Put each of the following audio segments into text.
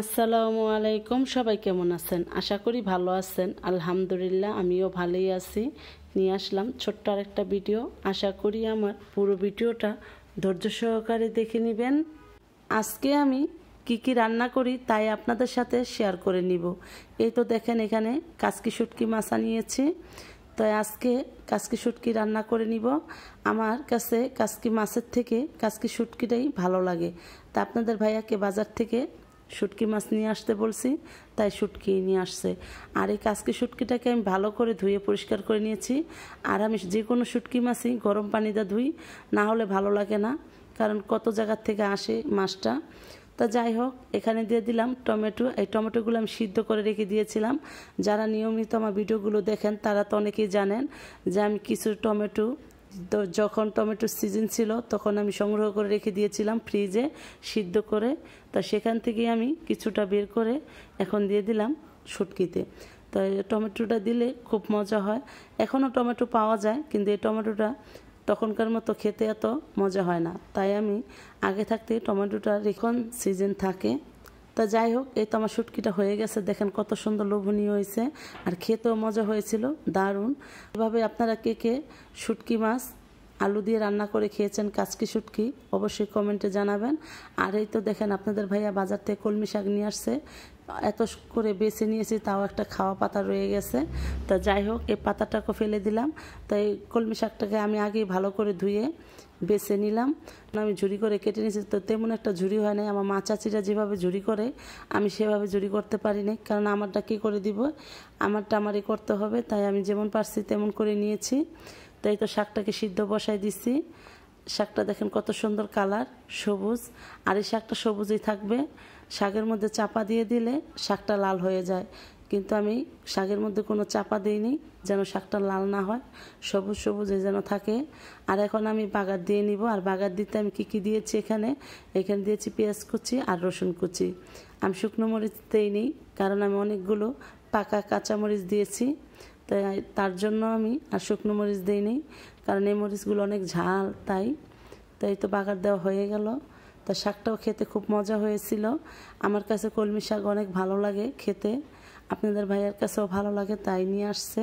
আসসালামু আলাইকুম। সবাই কেমন আছেন? আশা করি ভালো আছেন। আলহামদুলিল্লাহ আমিও ভালোই আছি। নিয়ে আসলাম ছোট্ট আরেকটা ভিডিও। আশা করি আমার পুরো ভিডিওটা ধৈর্য সহকারে দেখে নেবেন। আজকে আমি কি রান্না করি তাই আপনাদের সাথে শেয়ার করে নিব। এই তো দেখেন এখানে কাচকি শুটকি মাছ আনিয়েছি। তো আজকে কাচকি শুটকি রান্না করে নিব। আমার কাছে কাচকি মাছের থেকে কাচকি শুটকিটাই ভালো লাগে। তা আপনাদের ভাইয়াকে বাজার থেকে শুটকি মাছ নিয়ে আসতে বলছি, তাই শুটকি নিয়ে আসছে। আর এই কাচকি শুটকিটাকে আমি ভালো করে ধুয়ে পরিষ্কার করে নিয়েছি। আর আমি যে কোনো শুটকি মাছই গরম পানিতে ধুই, না হলে ভালো লাগে না, কারণ কত জায়গার থেকে আসে মাছটা। তা যাই হোক, এখানে দিয়ে দিলাম টমেটো। এই টমেটোগুলো আমি সিদ্ধ করে রেখে দিয়েছিলাম। যারা নিয়মিত আমার ভিডিওগুলো দেখেন তারা তো অনেকেই জানেন যে আমি কিছু টমেটো, তো যখন টমেটোর সিজন ছিল তখন আমি সংগ্রহ করে রেখে দিয়েছিলাম ফ্রিজে সিদ্ধ করে। তা সেখান থেকে আমি কিছুটা বের করে এখন দিয়ে দিলাম শুটকিতে। তো টমেটোটা দিলে খুব মজা হয়। এখনও টমেটো পাওয়া যায়, কিন্তু এই টমেটোটা তখনকার মতো খেতে এত মজা হয় না, তাই আমি আগে থাকতে টমেটোটা এখন সিজন থাকে। তা যাই হোক, এই তো আমার শুটকিটা হয়ে গেছে। দেখেন কত সুন্দর লোভনীয় হয়েছে, আর খেতেও মজা হয়েছিল, দারুণ। এভাবে আপনারা কে কে শুটকি মাছ আলু দিয়ে রান্না করে খেয়েছেন, কাচকি শুটকি, অবশ্যই কমেন্টে জানাবেন। আর এই তো দেখেন আপনাদের ভাইয়া বাজার থেকে কলমি শাক নিয়ে আসছে। এত করে বেছে নিয়েছি, তাও একটা খাওয়া পাতা রয়ে গেছে। তা যাই হোক, এই পাতাটাকে ফেলে দিলাম। তাই কলমি শাকটাকে আমি আগেই ভালো করে ধুয়ে বেছে নিলাম। আমি ঝুরি করে কেটে নিয়েছি, তো তেমন একটা ঝুরি হয় নাই। আমার মা চাচিরা যেভাবে ঝুরি করে আমি সেভাবে ঝুরি করতে পারিনি, কারণ আমারটা কী করে দিব, আমারটা আমারই করতে হবে। তাই আমি যেমন পারছি তেমন করে নিয়েছি। তাই তো শাকটাকে সিদ্ধ বসাই দিচ্ছি। শাকটা দেখেন কত সুন্দর কালার, সবুজ। আর এই শাকটা সবুজই থাকবে। শাকের মধ্যে চাপা দিয়ে দিলে শাকটা লাল হয়ে যায়, কিন্তু আমি শাকের মধ্যে কোনো চাপা দিইনি, যেন শাকটা লাল না হয়, সবুজ সবুজে যেন থাকে। আর এখন আমি বাগার দিয়ে নিব। আর বাগার দিতে আমি কি দিয়েছি, এখানে দিয়েছি পেঁয়াজ কুচি আর রসুন কুচি। আমি শুকনো মরিচ দিইনি, কারণ আমি অনেকগুলো পাকা কাঁচামরিচ দিয়েছি, তাই তার জন্য আমি আর শুকনো মরিচ দিইনি, কারণ এই মরিচগুলো অনেক ঝাল। তাই তো বাগার দেওয়া হয়ে গেল। তা শাকটাও খেতে খুব মজা হয়েছিল। আমার কাছে কলমি শাক অনেক ভালো লাগে খেতে, আপনাদের ভাইয়ের কাছেও ভালো লাগে, তাই নিয়ে আসছে।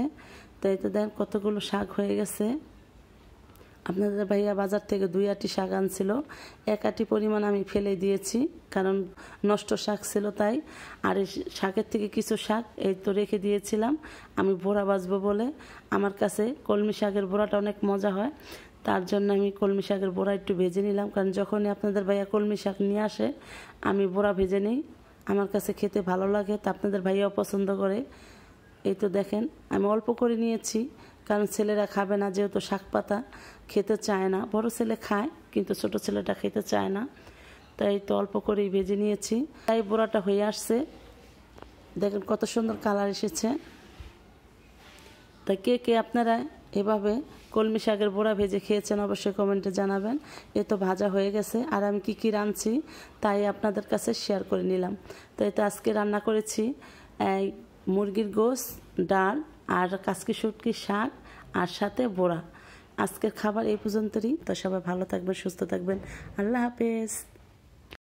তাই তো দেখেন কতগুলো শাক হয়ে গেছে। আপনাদের ভাইয়া বাজার থেকে 2 আটি শাক আনছিল, 1 আটি পরিমাণ আমি ফেলে দিয়েছি, কারণ নষ্ট শাক ছিল তাই। আর এই শাকের থেকে কিছু শাক এই তো রেখে দিয়েছিলাম আমি বড়া ভাজবো বলে। আমার কাছে কলমি শাকের বড়াটা অনেক মজা হয়, তার জন্য আমি কলমি শাকের বড়া একটু ভেজে নিলাম, কারণ যখনই আপনাদের ভাইয়া কলমি শাক নিয়ে আসে আমি বড়া ভেজে নিই, আমার কাছে খেতে ভালো লাগে। তা আপনাদের ভাইয়াও পছন্দ করে। এই তো দেখেন আমি অল্প করে নিয়েছি, কারণ ছেলেরা খাবে না, যেহেতু শাক পাতা খেতে চায় না। বড় ছেলে খায়, কিন্তু ছোট ছেলেটা খেতে চায় না, তাই তো অল্প করেই ভেজে নিয়েছি। তাই বড়াটা হয়ে আসছে, দেখেন কত সুন্দর কালার এসেছে। তাই কে কে আপনারা এভাবে কলমি শাকের বড়া ভেজে খেয়েছেন অবশ্যই কমেন্টে জানাবেন। এ তো ভাজা হয়ে গেছে। আর আমি কি রাঁধছি তাই আপনাদের কাছে শেয়ার করে নিলাম। তো এই তো আজকে রান্না করেছি মুরগির গোশত, ডাল আর কাচকি শুটকি শাক, আর সাথে বড়া। আজকের খাবার এই পর্যন্তই। তো সবাই ভালো থাকবেন, সুস্থ থাকবেন। আল্লাহ হাফেজ।